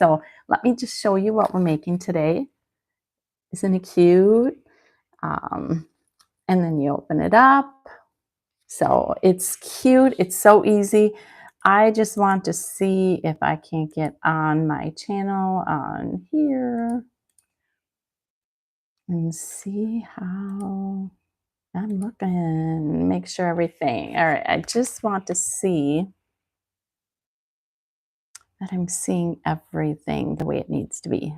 So let me just show you what we're making today. Isn't it cute? And then you open it up. So it's cute. It's so easy. I just want to see if I can't get on my channel on here and see how I'm looking. Make sure everything. All right. I just want to see that I'm seeing everything the way it needs to be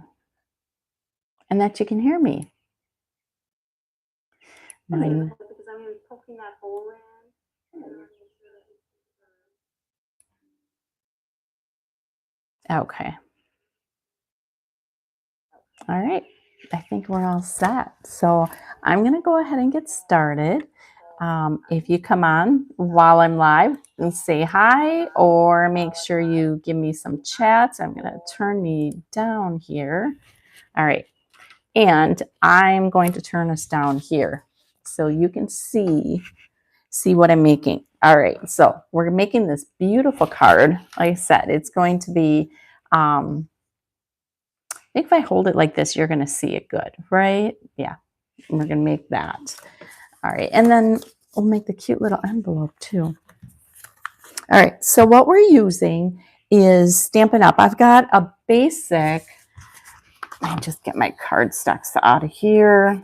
and that you can hear me. Mine. Because I'm poking that hole in. Okay. All right. I think we're all set. So I'm going to go ahead and get started. If you come on while I'm live and say hi, or make sure you give me some chats. I'm going to turn me down here. All right. And I'm going to turn us down here so you can see what I'm making. All right. So we're making this beautiful card. Like I said, it's going to be, I think if I hold it like this, you're going to see it good, right? Yeah. And we're going to make that. All right. And then we'll make the cute little envelope too. All right. So what we're using is Stampin' Up. I've got a basic, let me just get my cardstocks out of here.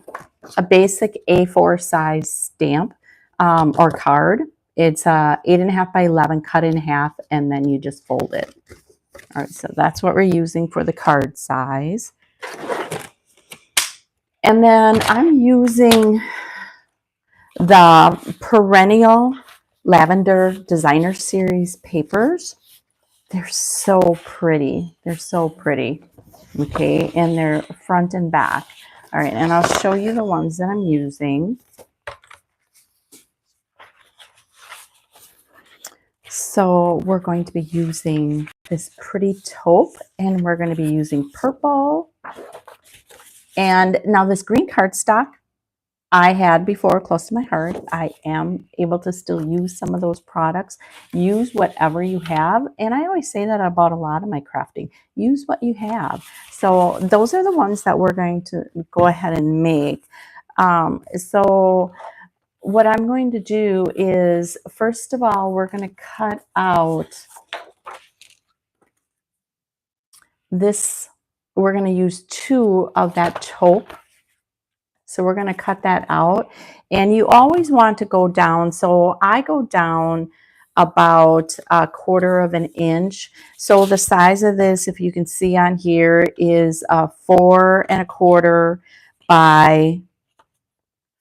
A basic A4 size stamp or card. It's 8.5 by 11, cut in half, and then you just fold it. All right, so that's what we're using for the card size. And then I'm using the Perennial Lavender Designer Series papers. They're so pretty. They're so pretty. Okay, and they're front and back. All right, and I'll show you the ones that I'm using. So we're going to be using this pretty taupe, and we're going to be using purple. And now this green cardstock I had before, close to my heart. I am able to still use some of those products. Use whatever you have. And I always say that about a lot of my crafting. Use what you have. So those are the ones that we're going to go ahead and make. So what I'm going to do is, first of all, we're going to cut out this. We're going to use 2 of that taupe. So we're going to cut that out. And you always want to go down. So I go down about 1/4 of an inch. So the size of this, if you can see on here, is 4 1/4 by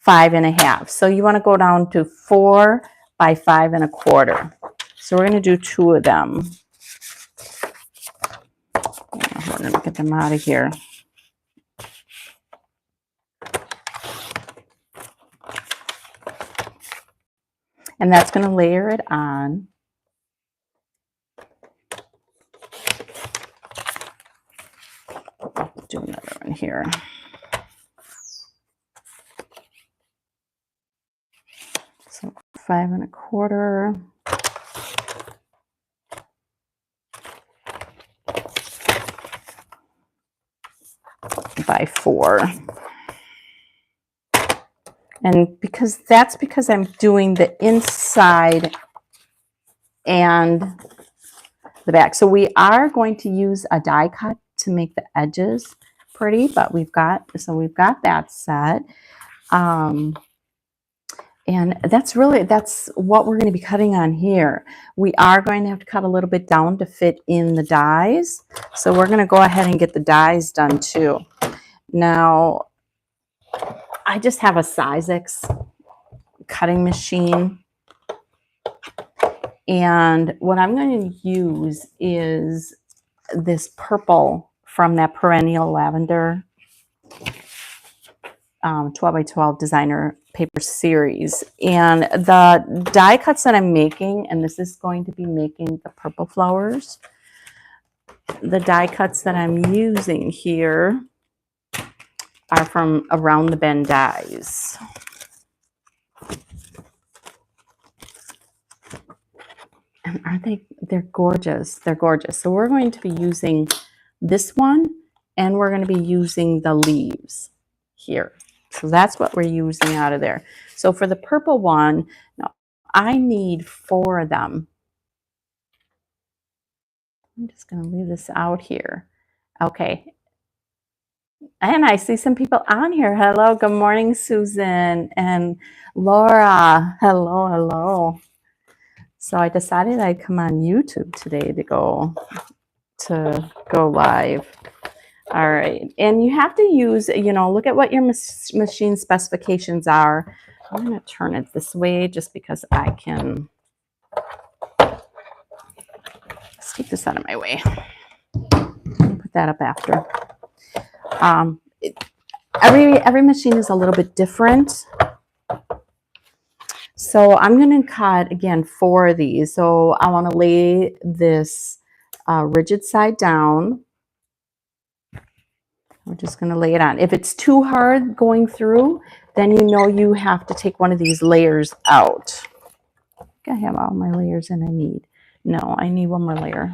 5 1/2. So you want to go down to 4 by 5 1/4. So we're going to do 2 of them. We're going to get them out of here. And that's going to layer it on. Do another one here. So 5 1/4. By 4. And because I'm doing the inside and the back. So we are going to use a die cut to make the edges pretty, but we've got that set. And that's what we're going to be cutting on here. We are going to have to cut a little bit down to fit in the dies. So we're going to go ahead and get the dies done too. Now, I just have a size X cutting machine. And what I'm going to use is this purple from that Perennial Lavender 12 by 12 designer paper series. And the die cuts that I'm making, and this is going to be making the purple flowers. The die cuts that I'm using here are from Around the Bend Dies. And they're gorgeous. They're gorgeous. So we're going to be using this one, and we're going to be using the leaves here. So that's what we're using out of there. So for the purple one, now I need 4 of them. I'm just going to leave this out here. Okay. And I see some people on here. Hello, good morning, Susan and Laura. Hello, hello. So I decided I'd come on YouTube today to go live. All right, and you have to use, look at what your machine specifications are. I'm going to turn it this way just because I can. Let's take this out of my way. Put that up after. Every machine is a little bit different. So I'm going to cut, again, 4 of these. So I want to lay this rigid side down. We're just going to lay it on. If it's too hard going through, then you have to take one of these layers out. I think I have all my layers in I need. No, I need one more layer.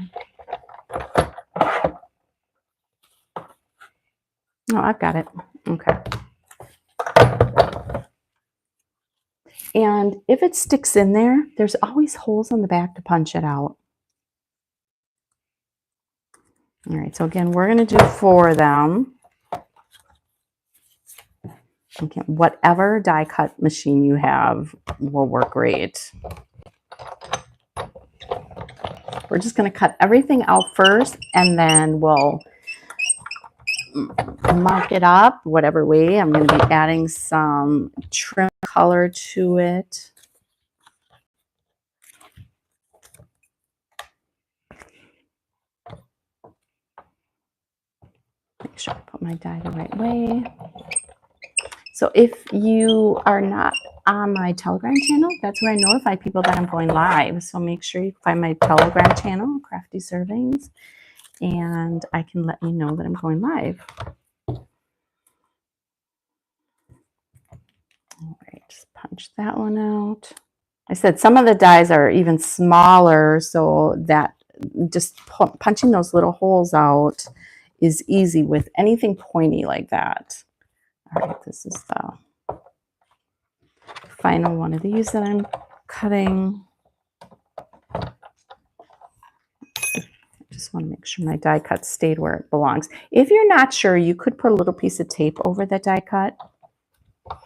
Oh, I've got it. Okay. And if it sticks in there, there's always holes on the back to punch it out. All right, so again, we're going to do 4 of them. Okay, whatever die cut machine you have will work great. We're just going to cut everything out first, and then we'll mark it up whatever way. I'm going to be adding some trim color to it. Make sure I put my die the right way. So if you are not on my Telegram channel, that's where I notify people that I'm going live. So make sure you find my Telegram channel, Crafty Servings, and I can let you know that I'm going live. All right, just punch that one out. I said some of the dies are even smaller, so that just punching those little holes out is easy with anything pointy like that. All right, this is the final one of these that I'm cutting. I just want to make sure my die cut stayed where it belongs. If you're not sure, you could put a little piece of tape over the die cut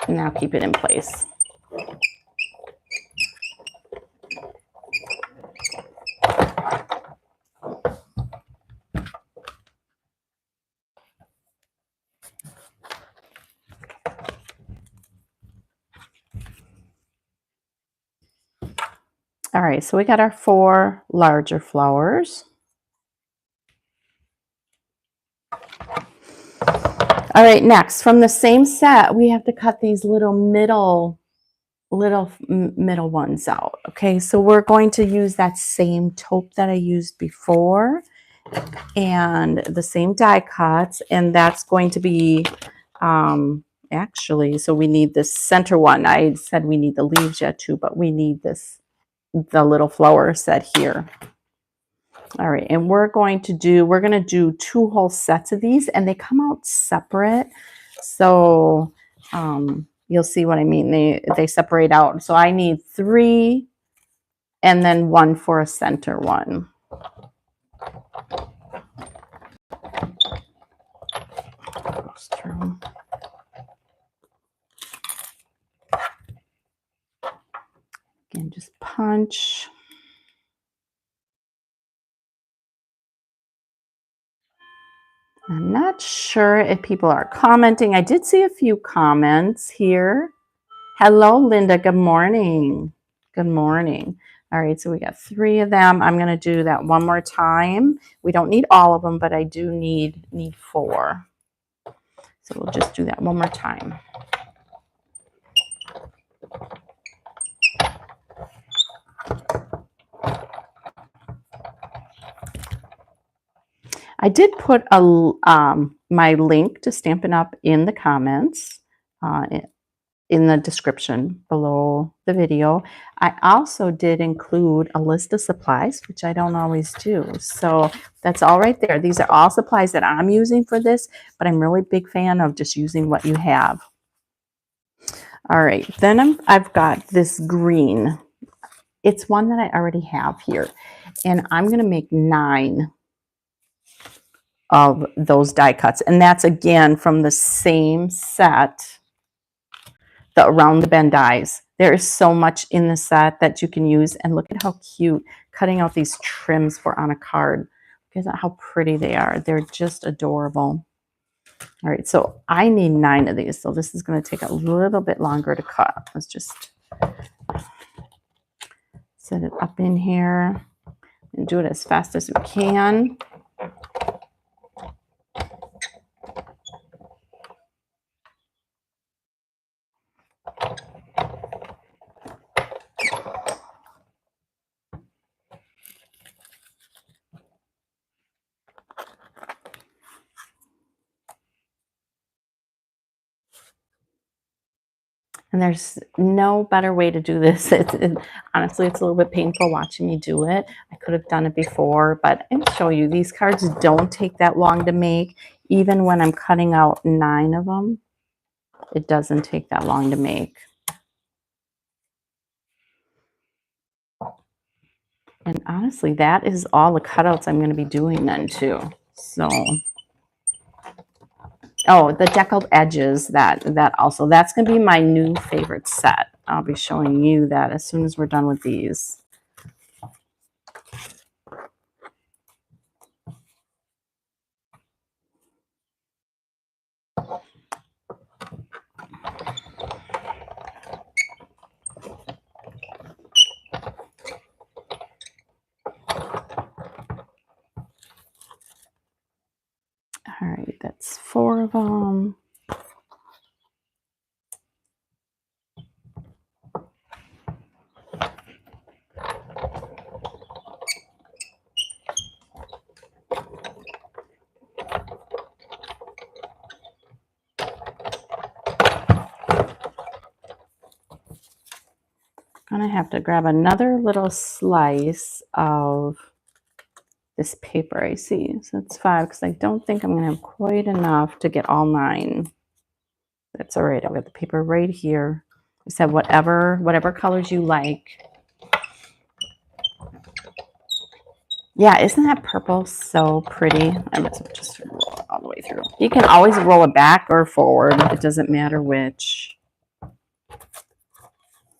and now keep it in place. All right, so we got our 4 larger flowers. All right, next, from the same set, we have to cut these little middle ones out. Okay, so we're going to use that same taupe that I used before and the same die cuts, and that's going to be actually, so we need this center one. I said we need the leaves yet too, but we need the little flower set here. All right, and we're going to do 2 whole sets of these, and they come out separate. So you'll see what I mean. They separate out. So I need 3 and then 1 for a center one. Again, just punch. I'm not sure if people are commenting. I did see a few comments here. Hello, Linda. Good morning. Good morning. All right, so we got 3 of them. I'm going to do that one more time. We don't need all of them, but I do need 4. So we'll just do that one more time. I did put my link to Stampin' Up in the comments. in the description below the video. I also did include a list of supplies, which I don't always do. So that's all right there. These are all supplies that I'm using for this, but I'm really big fan of just using what you have. All right, then I've got this green. It's one that I already have here, and I'm going to make 9 of those die cuts, and that's again from the same set, the Around the Bend dies. There is so much in the set that you can use, and look at how cute cutting out these trims for on a card. Look at how pretty they are. They're just adorable. All right, so I need 9 of these, so this is going to take a little bit longer to cut. Let's just set it up in here and do it as fast as we can. And there's no better way to do this. Honestly, it's a little bit painful watching me do it. I could have done it before, but I'll show you. These cards don't take that long to make. Even when I'm cutting out 9 of them, it doesn't take that long to make. And honestly, that is all the cutouts I'm going to be doing then too. So, oh, the deckled edges, that also, that's going to be my new favorite set. I'll be showing you that as soon as we're done with these. All right, that's 4 of them. I'm gonna have to grab another little slice of this paper I see. So it's 5 because I don't think I'm gonna have quite enough to get all 9. That's all right. I've got the paper right here. Just have whatever colors you like. Yeah, isn't that purple so pretty? I might as well just roll it all the way through. You can always roll it back or forward. It doesn't matter which.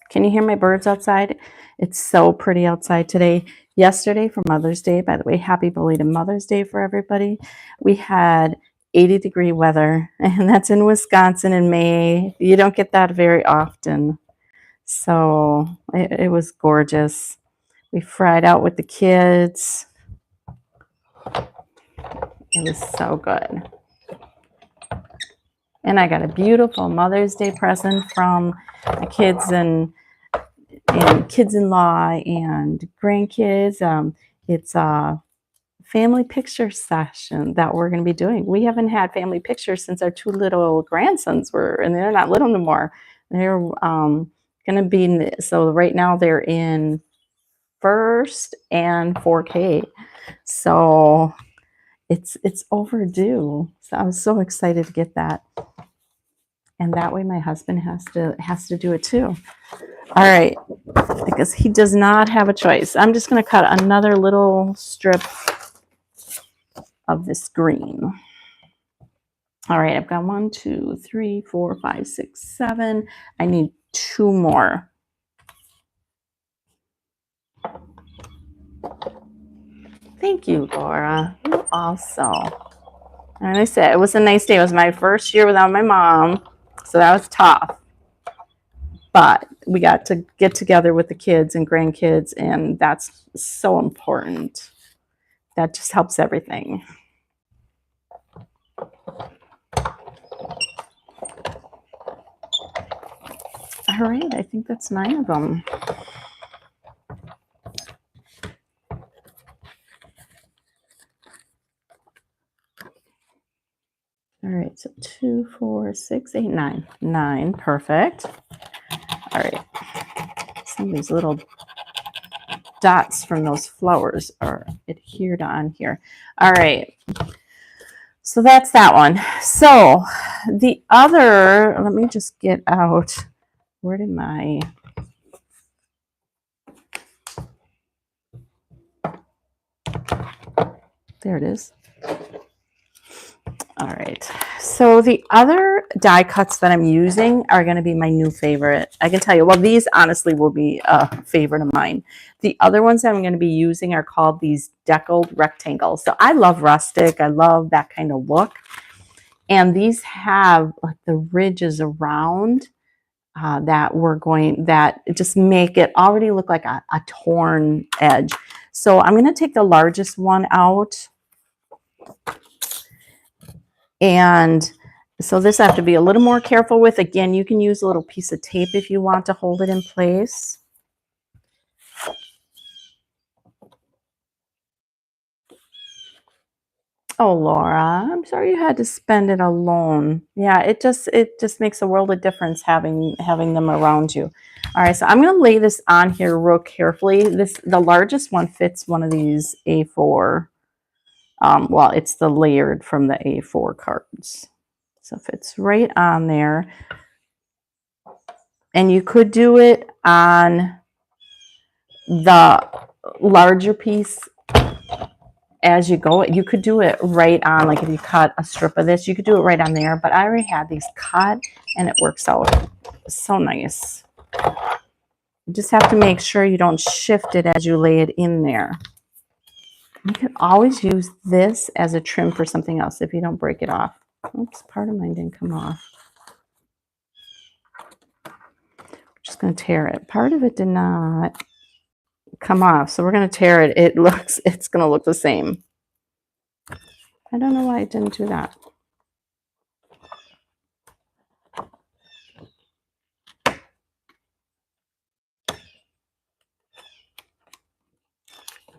Can you hear my birds outside? It's so pretty outside today. Yesterday for Mother's Day, by the way, happy belated Mother's Day for everybody. We had 80-degree weather, and that's in Wisconsin in May. You don't get that very often. So it was gorgeous. We fried out with the kids. It was so good. And I got a beautiful Mother's Day present from my kids and kids-in-law and grandkids. It's a family picture session that we're going to be doing. We haven't had family pictures since our 2 little grandsons were, and they're not little no more. They're going to be, so right now they're in 1st and 4K. So it's overdue. So I was so excited to get that. And that way my husband has to do it too. All right, because he does not have a choice. I'm just going to cut another little strip of this green. All right, I've got 1, 2, 3, 4, 5, 6, 7. I need 2 more. Thank you, Laura. You also. And I said, it was a nice day. It was my first year without my mom, so that was tough. But we got to get together with the kids and grandkids, and that's so important. That just helps everything. All right, I think that's 9 of them. All right, so 2, 4, 6, 8, 9. 9, perfect. All right. Some of these little dots from those flowers are adhered on here. All right. So that's that one. So the other, let me just get out. Where did my... There it is. All right. So the other die cuts that I'm using are going to be my new favorite. I can tell you, well, these honestly will be a favorite of mine. The other ones that I'm going to be using are called these Deckled rectangles. So I love rustic. I love that kind of look. And these have like the ridges around that just make it already look like a torn edge. So I'm going to take the largest one out. And so this I have to be a little more careful with. Again, you can use a little piece of tape if you want to hold it in place. Oh, Laura, I'm sorry you had to spend it alone. Yeah, it just makes a world of difference having them around you. All right, so I'm going to lay this on here real carefully. The largest one fits one of these A4. Well, it's the layered from the A4 cards. So it fits right on there. And you could do it on the larger piece as you go. You could do it right on, like if you cut a strip of this, you could do it right on there. But I already had these cut and it works out so nice. You just have to make sure you don't shift it as you lay it in there. You can always use this as a trim for something else if you don't break it off. Oops, part of mine didn't come off. I'm just going to tear it. Part of it did not come off, so we're going to tear it. It's going to look the same. I don't know why it didn't do that.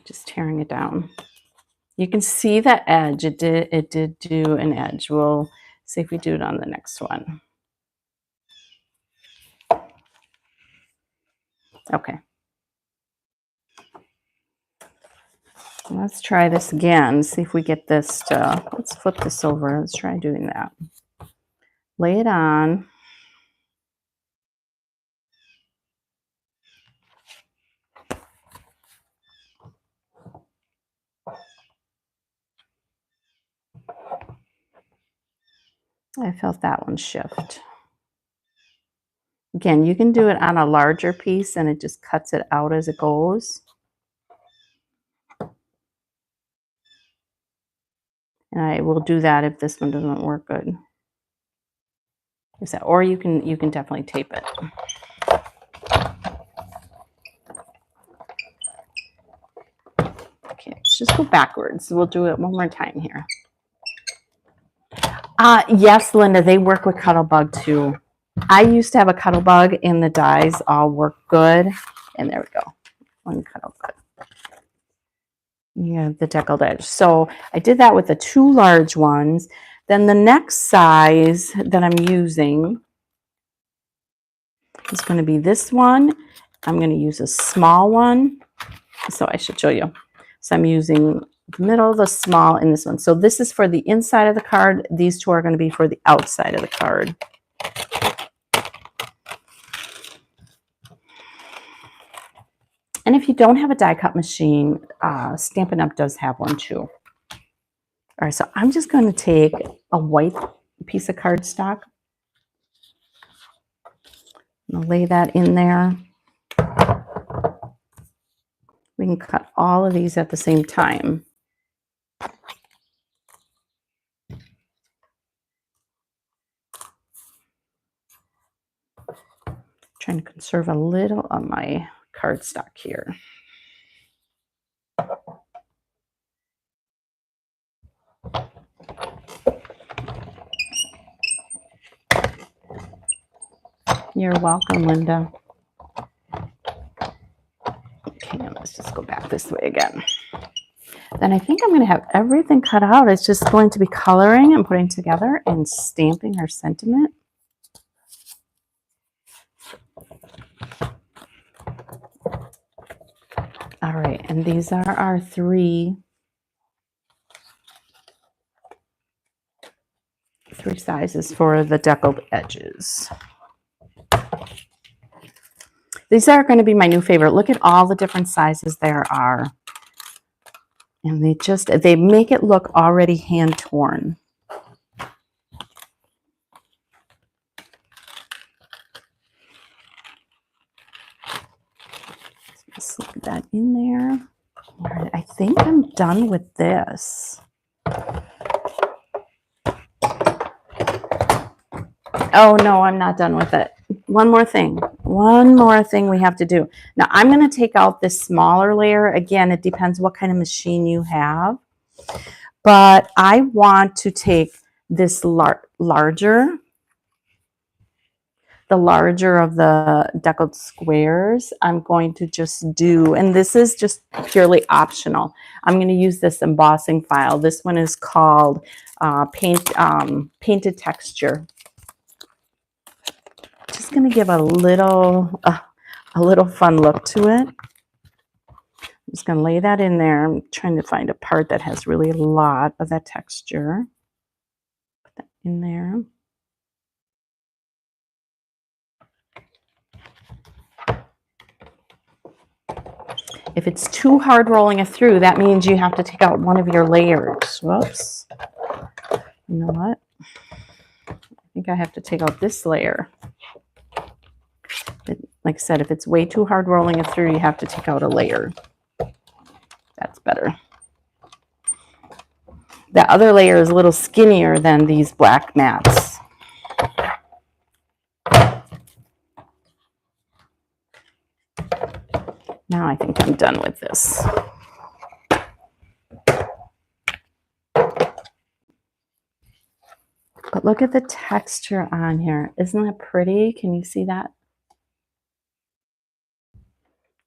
Just tearing it down. You can see that edge. It did do an edge. We'll see if we do it on the next one. Okay. Let's try this again. See if we get this to, let's flip this over. Let's try doing that. Lay it on. I felt that one shift. Again, you can do it on a larger piece and it just cuts it out as it goes. And I will do that if this one doesn't work good. Or you can definitely tape it. Okay, let's just go backwards. We'll do it one more time here. Yes, Linda, they work with Cuttlebug too. I used to have a Cuttlebug and the dies all work good. And there we go. One Cuttlebug. Yeah, the deckled edge. So I did that with the 2 large ones. Then the next size that I'm using is going to be this one. I'm going to use a small one. So I should show you. So I'm using the middle, the small, and this one. So this is for the inside of the card. These 2 are going to be for the outside of the card. And if you don't have a die cut machine, Stampin' Up does have one too. All right, so I'm just going to take a white piece of cardstock. I'm going to lay that in there. We can cut all of these at the same time. Trying to conserve a little of my cardstock here. You're welcome, Linda. Okay, let's just go back this way again. Then I think I'm going to have everything cut out. It's just going to be coloring and putting together and stamping our sentiment. All right, and these are our three sizes for the deckled edges. These are going to be my new favorite. Look at all the different sizes there are. And they make it look already hand torn. Slip that in there. All right, I think I'm done with this. Oh no, I'm not done with it. One more thing we have to do. Now I'm going to take out this smaller layer. Again, it depends what kind of machine you have. But I want to take this larger of the deckled squares. I'm going to just do, and this is just purely optional, I'm going to use this embossing file. This one is called Painted Texture. Just going to give a little fun look to it. I'm just going to lay that in there. I'm trying to find a part that has really a lot of that texture. Put that in there. If it's too hard rolling it through, that means you have to take out one of your layers. Whoops. You know what? I think I have to take out this layer. Like I said, if it's way too hard rolling it through, you have to take out a layer. That's better. The other layer is a little skinnier than these black mats. Now I think I'm done with this. But look at the texture on here. Isn't that pretty? Can you see that?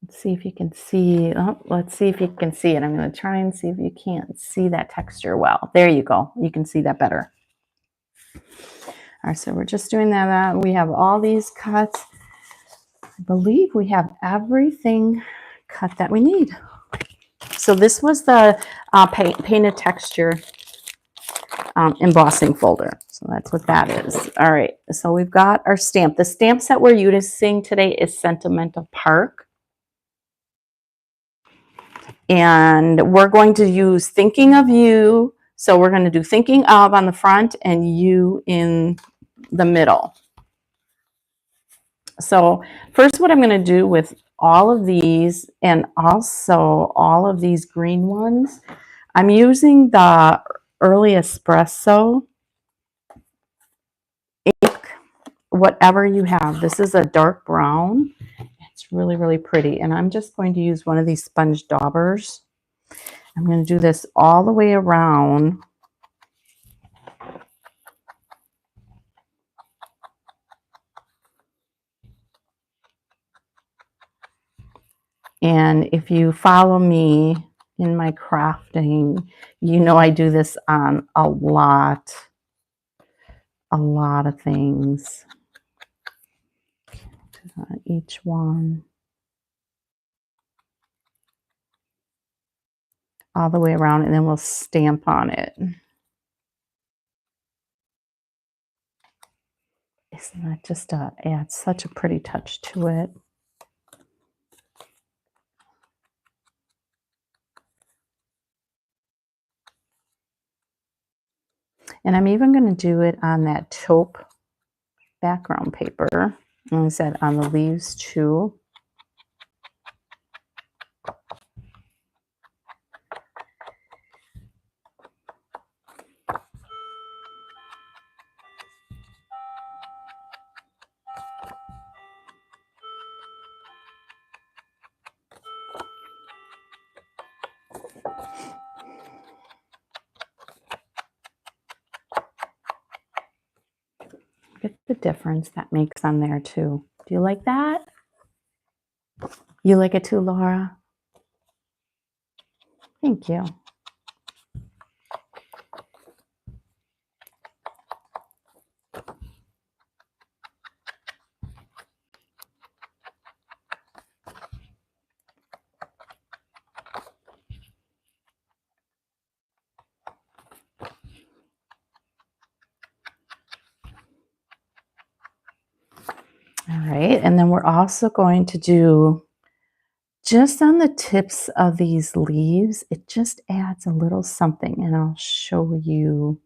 Let's see if you can see. Oh, let's see if you can see it. I'm going to try and see if you can't see that texture well. There you go. You can see that better. All right, so we're just doing that. We have all these cuts. I believe we have everything cut that we need. So this was the Painted Texture embossing folder. So that's what that is. All right, so we've got our stamp. The stamp set we're using today is Sentimental Park. And we're going to use Thinking of You. So we're going to do Thinking of on the front and You in the middle. So first, what I'm going to do with all of these and also all of these green ones, I'm using the Early Espresso ink, whatever you have. This is a dark brown. It's really, really pretty. And I'm just going to use one of these sponge daubers. I'm going to do this all the way around. And if you follow me in my crafting, you know I do this on a lot of things. Each one. All the way around, and then we'll stamp on it. Isn't that just adds such a pretty touch to it? And I'm even going to do it on that taupe background paper. Like I said, on the leaves too. Look at the difference that makes on there too. Do you like that? You like it too, Laura? Thank you. All right, and then we're also going to do just on the tips of these leaves, it just adds a little something, and I'll show you.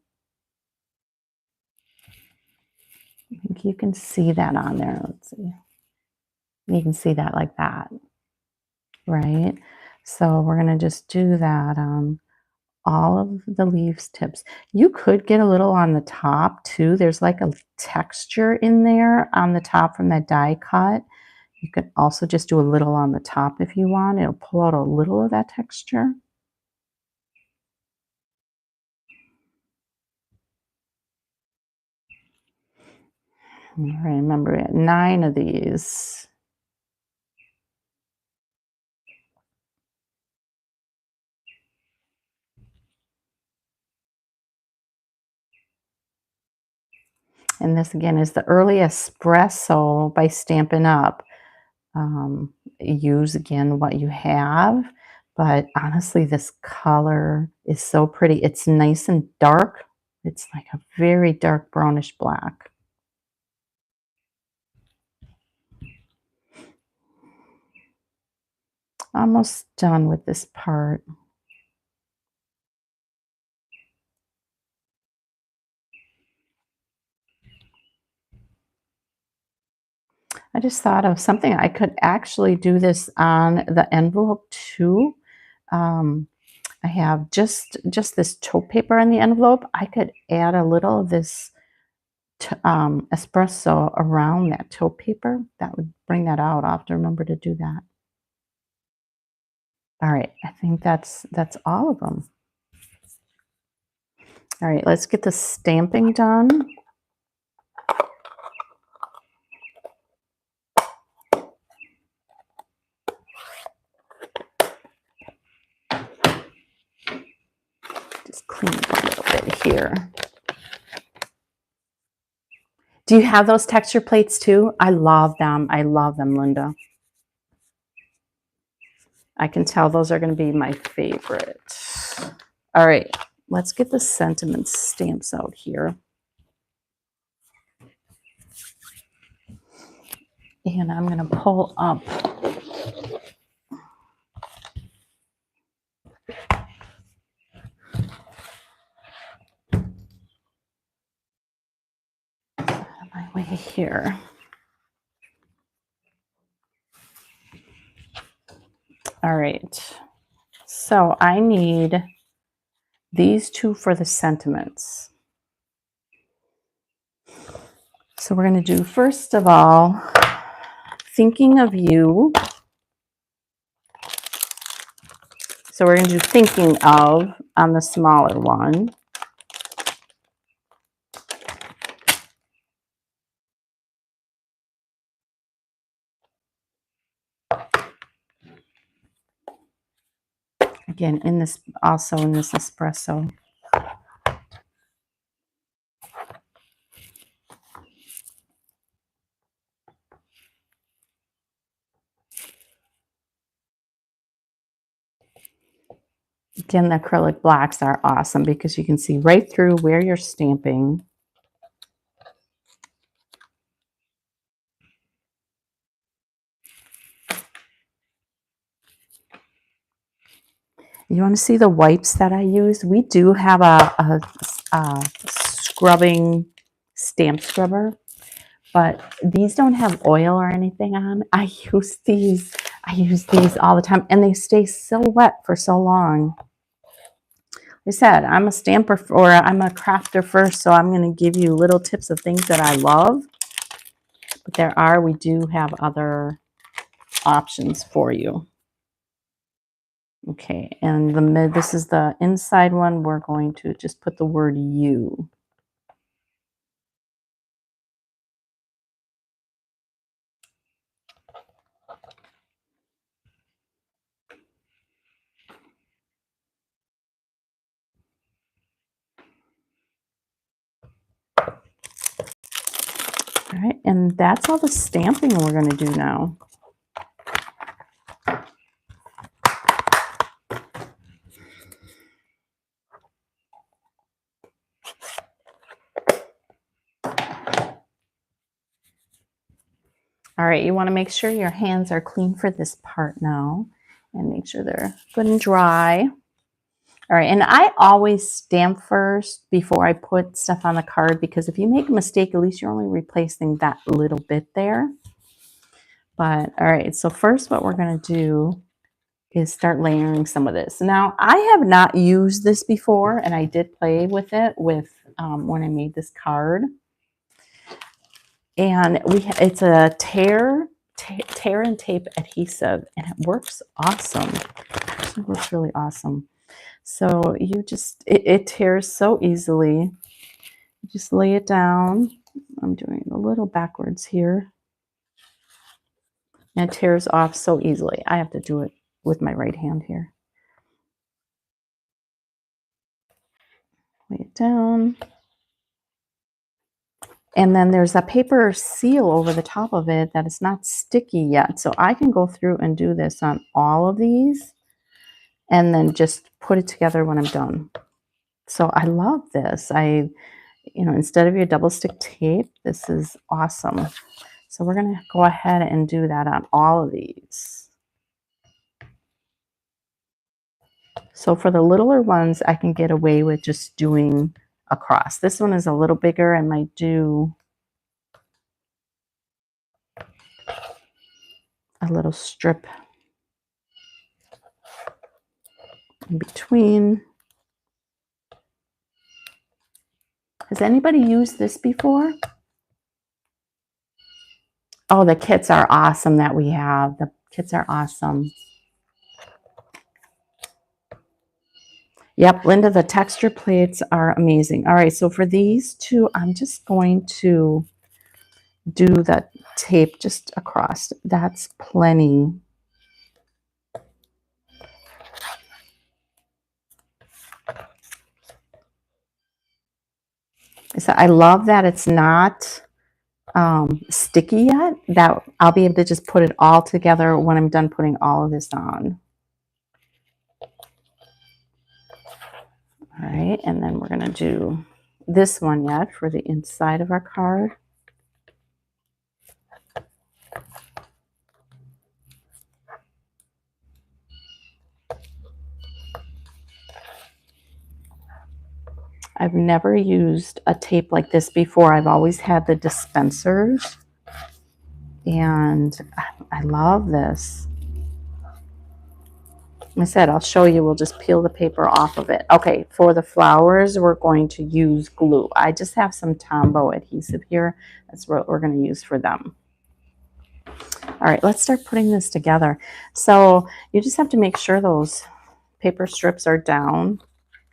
I think you can see that on there. Let's see. You can see that like that, right? So we're going to just do that on all of the leaves tips. You could get a little on the top too. There's like a texture in there on the top from that die cut. You could also just do a little on the top if you want. It'll pull out a little of that texture. All right, remember we had 9 of these. And this again is the early Espresso by Stampin' Up. Use again what you have, but honestly, this color is so pretty. It's nice and dark. It's like a very dark brownish black. Almost done with this part. I just thought of something. I could actually do this on the envelope too. I have just this taupe paper on the envelope. I could add a little of this espresso around that taupe paper. That would bring that out. I'll have to remember to do that. All right, I think that's all of them. All right, let's get the stamping done. Just clean up a little bit here. Do you have those texture plates too? I love them. I love them, Linda. I can tell those are going to be my favorite. All right, let's get the sentiment stamps out here. And I'm going to pull up my way here. All right, so I need these 2 for the sentiments. So we're going to do, first of all, thinking of you. So we're going to do thinking of on the smaller one. Again, in this, also in this espresso. Again, the acrylic blacks are awesome because you can see right through where you're stamping. You want to see the wipes that I use? We do have a scrubbing stamp scrubber, but these don't have oil or anything on. I use these all the time, and they stay so wet for so long. Like I said, I'm a stamper, or I'm a crafter first, so I'm going to give you little tips of things that I love. But we do have other options for you. Okay, and this is the inside one. We're going to just put the word you. All right, and that's all the stamping we're going to do now. All right, you want to make sure your hands are clean for this part now and make sure they're good and dry. All right, and I always stamp first before I put stuff on the card because if you make a mistake, at least you're only replacing that little bit there. But all right, so first what we're going to do is start layering some of this. Now, I have not used this before, and I did play with it when I made this card. And it's a tear and tape adhesive, and it works awesome. It works really awesome. So you just, it tears so easily. You just lay it down. I'm doing it a little backwards here. And it tears off so easily. I have to do it with my right hand here. Lay it down. And then there's a paper seal over the top of it that is not sticky yet. So I can go through and do this on all of these and then just put it together when I'm done. So I love this. Instead of your double stick tape, this is awesome. So we're going to go ahead and do that on all of these. So for the littler ones, I can get away with just doing across. This one is a little bigger. I might do a little strip in between. Has anybody used this before? Oh, the kits are awesome that we have. The kits are awesome. Yep, Linda, the texture plates are amazing. All right, so for these two, I'm just going to do the tape just across. That's plenty. So I love that it's not sticky yet. That I'll be able to just put it all together when I'm done putting all of this on. All right, and then we're going to do this one yet for the inside of our card. I've never used a tape like this before. I've always had the dispensers, and I love this. Like I said, I'll show you. We'll just peel the paper off of it. Okay, for the flowers, we're going to use glue. I just have some Tombow adhesive here. That's what we're going to use for them. All right, let's start putting this together. So you just have to make sure those paper strips are down.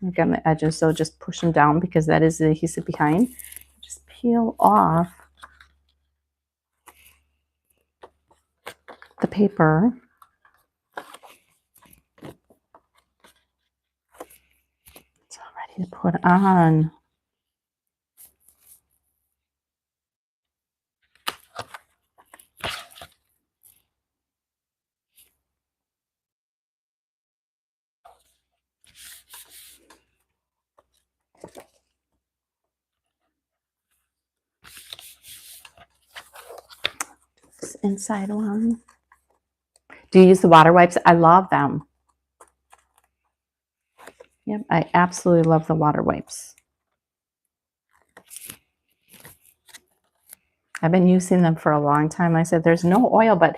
Like on the edges, so just push them down because that is the adhesive behind. Just peel off the paper. It's all ready to put on. This inside one. Do you use the water wipes? I love them. Yep, I absolutely love the water wipes. I've been using them for a long time. I said there's no oil, but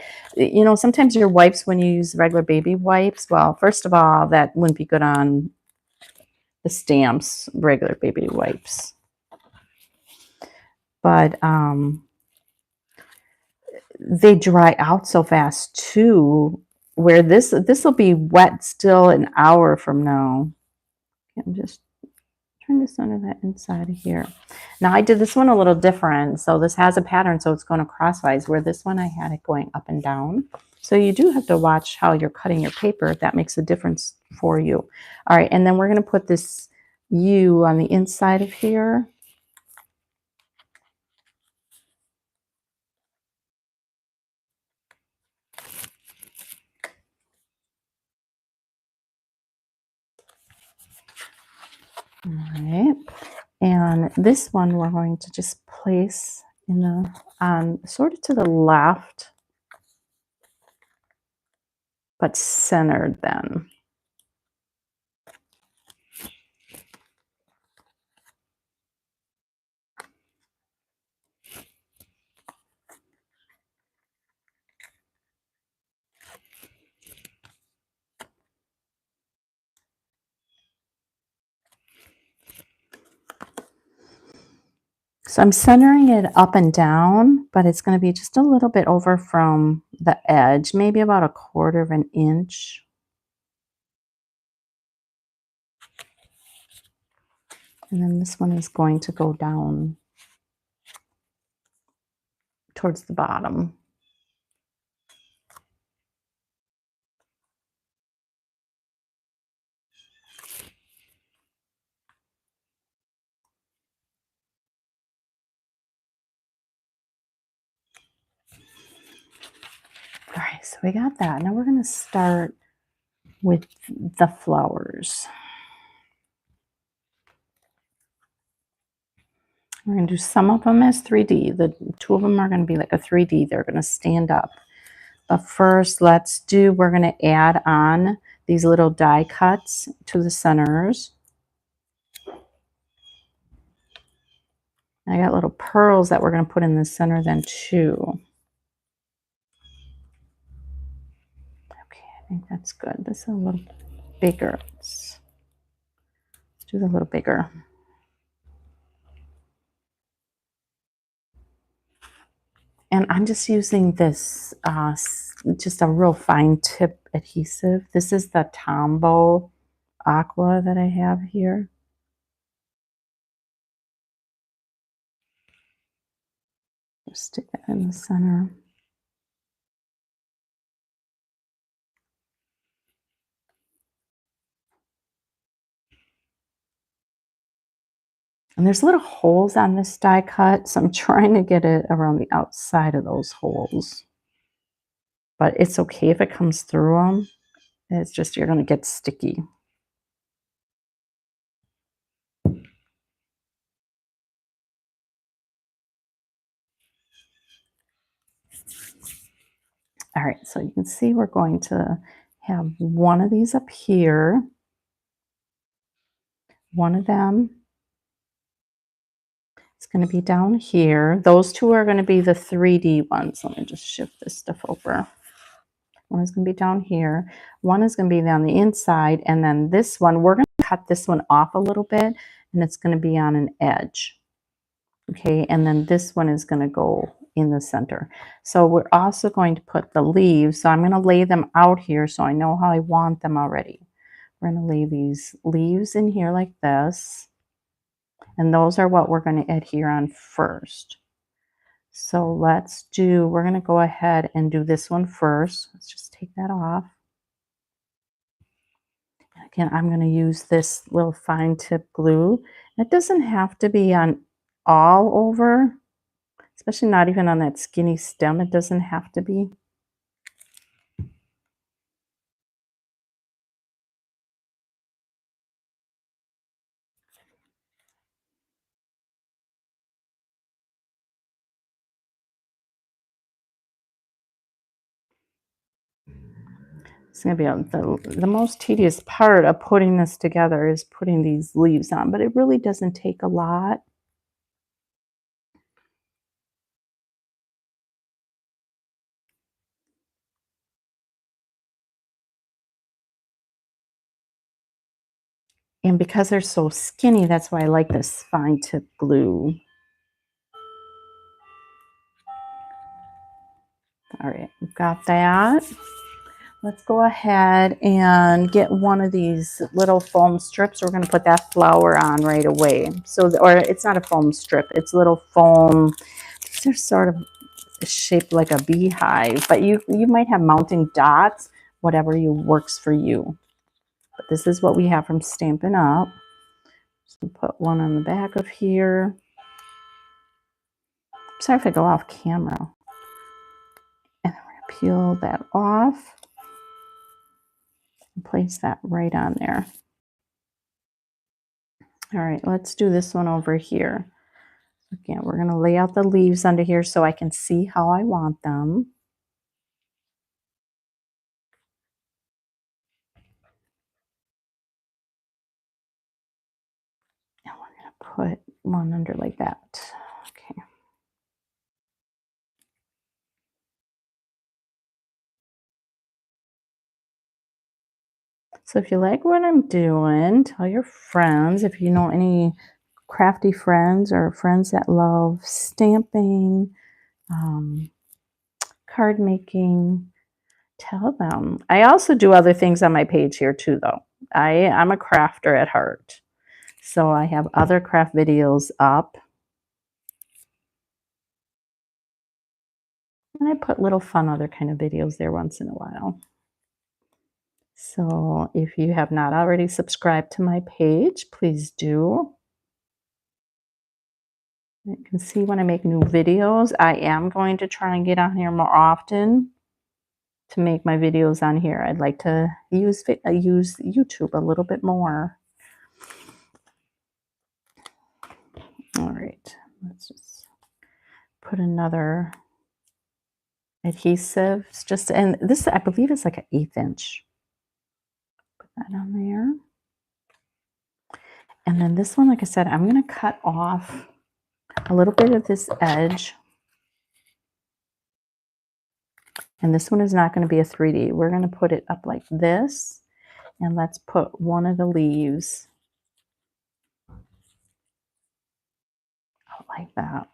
sometimes your wipes, when you use regular baby wipes, well, first of all, that wouldn't be good on the stamps, regular baby wipes. But they dry out so fast too, where this will be wet still an hour from now. I'm just trying this under that inside of here. Now I did this one a little different. So this has a pattern, so it's going crosswise, where this one I had it going up and down. So you do have to watch how you're cutting your paper. That makes a difference for you. All right, and then we're going to put this U on the inside of here. All right, and this one we're going to just place in the sort of to the left, but centered then. So I'm centering it up and down, but it's going to be just a little bit over from the edge, maybe about 1/4 of an inch. And then this one is going to go down towards the bottom. All right, so we got that. Now we're going to start with the flowers. We're going to do some of them as 3D. The 2 of them are going to be like a 3D. They're going to stand up. But first, we're going to add on these little die cuts to the centers. I got little pearls that we're going to put in the center then too. Okay, I think that's good. This is a little bigger. Let's do the little bigger. And I'm just using this, just a real fine tip adhesive. This is the Tombow Aqua that I have here. Just stick that in the center. And there's little holes on this die cut, so I'm trying to get it around the outside of those holes. But it's okay if it comes through them. It's just you're going to get sticky. All right, so you can see we're going to have one of these up here. One of them is going to be down here. Those 2 are going to be the 3D ones. Let me just shift this stuff over. One is going to be down here. One is going to be on the inside. And then this one, we're going to cut this one off a little bit. And it's going to be on an edge. Okay, and then this one is going to go in the center. So we're also going to put the leaves. So I'm going to lay them out here so I know how I want them already. We're going to lay these leaves in here like this. And those are what we're going to adhere on first. So we're going to go ahead and do this one first. Let's just take that off. Again, I'm going to use this little fine tip glue. It doesn't have to be on all over, especially not even on that skinny stem. It doesn't have to be. It's going to be the most tedious part of putting this together is putting these leaves on, but it really doesn't take a lot. And because they're so skinny, that's why I like this fine tip glue. All right, we've got that. Let's go ahead and get one of these little foam strips. We're going to put that flower on right away. Or it's not a foam strip, it's little foam. These are sort of shaped like a beehive, but you might have mounting dots, whatever works for you. But this is what we have from Stampin' Up. So put one on the back of here. Sorry if I go off camera. And then we're going to peel that off. Place that right on there. All right, let's do this one over here. Again, we're going to lay out the leaves under here so I can see how I want them. And we're going to put one under like that. Okay. So if you like what I'm doing, tell your friends. If you know any crafty friends or friends that love stamping, card making, tell them. I also do other things on my page here too, though. I'm a crafter at heart. So I have other craft videos up. And I put little fun other kind of videos there once in a while. So if you have not already subscribed to my page, please do. You can see when I make new videos, I am going to try and get on here more often to make my videos on here. I'd like to use YouTube a little bit more. All right, let's just put another adhesive. And this, I believe, is like an 1/8 inch. Put that on there. And then this one, like I said, I'm going to cut off a little bit of this edge. And this one is not going to be a 3D. We're going to put it up like this. And let's put one of the leaves out like that.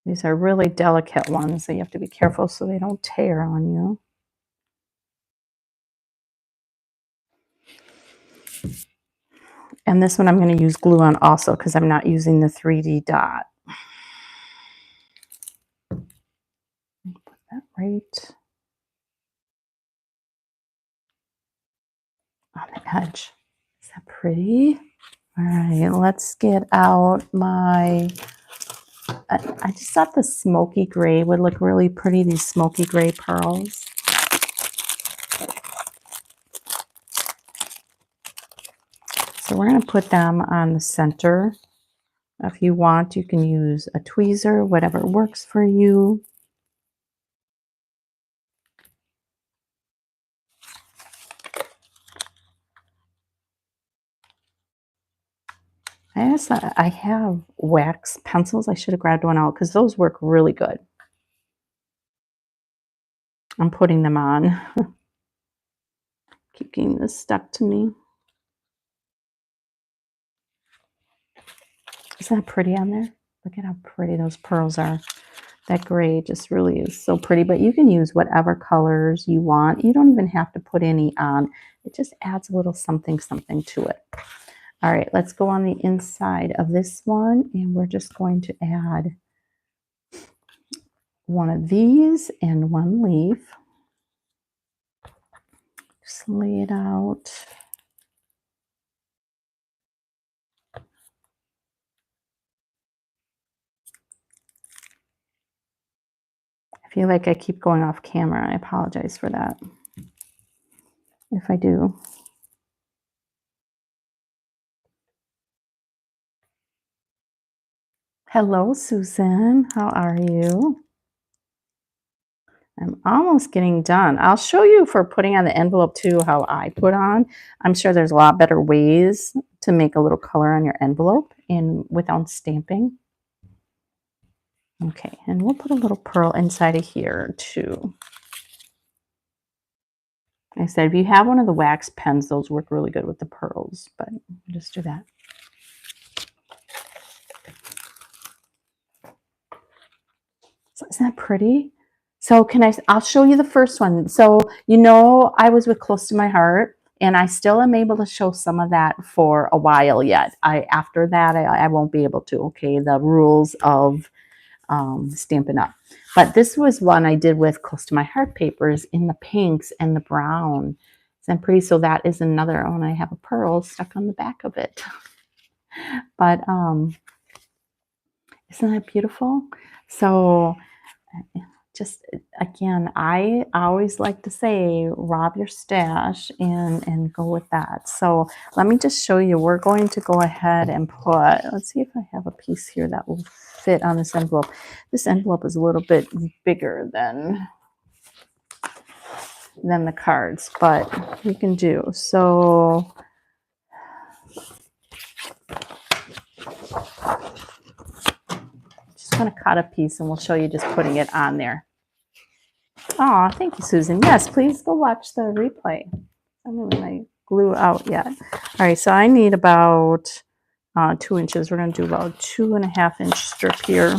These are really delicate ones, so you have to be careful so they don't tear on you. And this one I'm going to use glue on also because I'm not using the 3D dot. Put that right on the edge. Is that pretty? All right, let's get out my... I just thought the smoky gray would look really pretty, these smoky gray pearls. So we're going to put them on the center. If you want, you can use a tweezer, whatever works for you. I have wax pencils. I should have grabbed one out because those work really good. I'm putting them on. Keep getting this stuck to me. Isn't that pretty on there? Look at how pretty those pearls are. That gray just really is so pretty, but you can use whatever colors you want. You don't even have to put any on. It just adds a little something to it. All right, let's go on the inside of this one, and we're just going to add one of these and one leaf. Just lay it out. I feel like I keep going off camera. I apologize for that if I do. Hello, Susan. How are you? I'm almost getting done. I'll show you for putting on the envelope too how I put on. I'm sure there's a lot better ways to make a little color on your envelope without stamping. Okay, and we'll put a little pearl inside of here too. Like I said, if you have one of the wax pens, those work really good with the pearls, but just do that. So isn't that pretty? So I'll show you the first one. So, I was with Close to My Heart, and I still am able to show some of that for a while yet. After that, I won't be able to, okay? The rules of Stampin' Up. But this was one I did with Close to My Heart papers in the pinks and the brown. Isn't that pretty? So that is another one. I have a pearl stuck on the back of it. But isn't that beautiful? So just again, I always like to say rob your stash and go with that. So let me just show you. We're going to go ahead and put, let's see if I have a piece here that will fit on this envelope. This envelope is a little bit bigger than the cards, but we can do. So just going to cut a piece and we'll show you just putting it on there. Oh, thank you, Susan. Yes, please go watch the replay. I'm going to my glue out yet. All right, so I need about 2 inches. We're going to do about 2.5 inch strip here.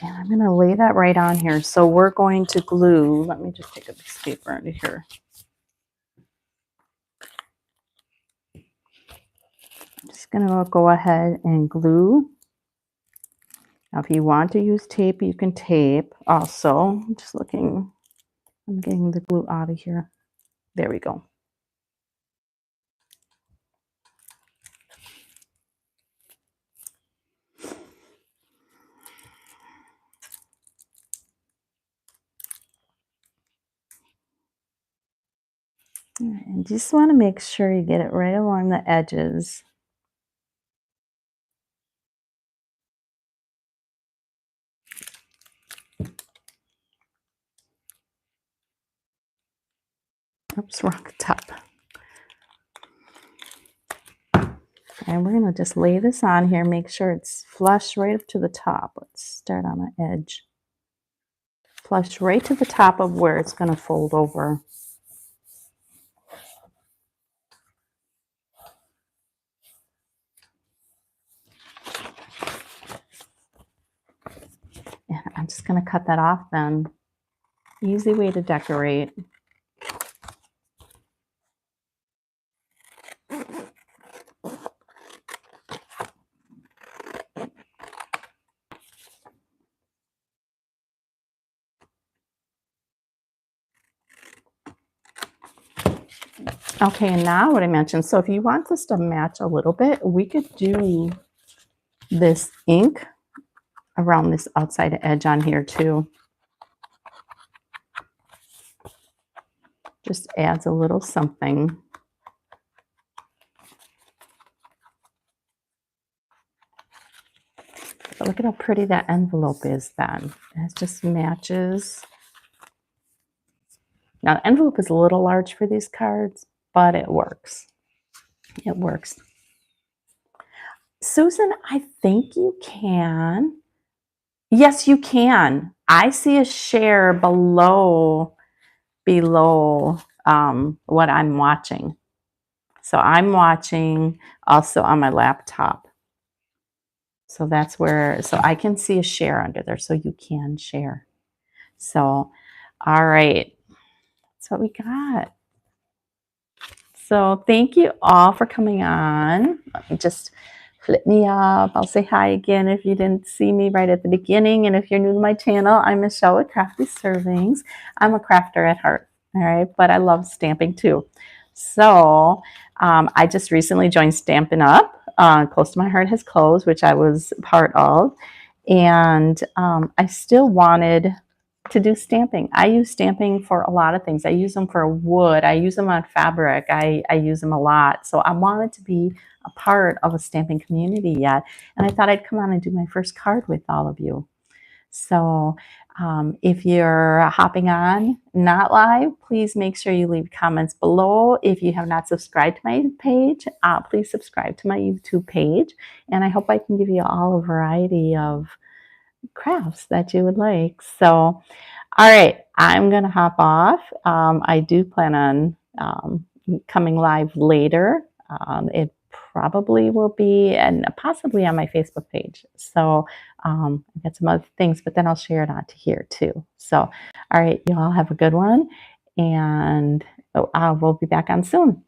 And I'm going to lay that right on here. So we're going to glue. Let me just take a piece of paper out of here. I'm just going to go ahead and glue. Now, if you want to use tape, you can tape also. I'm just looking. I'm getting the glue out of here. There we go. And just want to make sure you get it right along the edges. Oops, wrong top. And we're going to just lay this on here, make sure it's flush right up to the top. Let's start on the edge. Flush right to the top of where it's going to fold over. And I'm just going to cut that off then. Easy way to decorate. Okay, and now what I mentioned, so if you want this to match a little bit, we could do this ink around this outside edge on here too. Just adds a little something. But look at how pretty that envelope is then. It just matches. Now, the envelope is a little large for these cards, but it works. It works. Susan, I think you can. Yes, you can. I see a share below what I'm watching. So I'm watching also on my laptop. So that's where, so I can see a share under there, so you can share. So, all right. That's what we got. So thank you all for coming on. Let me just flip me up. I'll say hi again if you didn't see me right at the beginning. And if you're new to my channel, I'm Michelle with Crafty Servings. I'm a crafter at heart, all right? But I love stamping too. So I just recently joined Stampin Up. Close to My Heart Has Closed, which I was part of. And I still wanted to do stamping. I use stamping for a lot of things. I use them for wood. I use them on fabric. I use them a lot. So I wanted to be a part of a stamping community yet. And I thought I'd come on and do my first card with all of you. So if you're hopping on, not live, please make sure you leave comments below. If you have not subscribed to my page, please subscribe to my YouTube page. And I hope I can give you all a variety of crafts that you would like. So, all right, I'm going to hop off. I do plan on coming live later. It probably will be, and possibly on my Facebook page. So I've got some other things, but then I'll share it onto here too. So, all right, you all have a good one, and we'll be back on soon.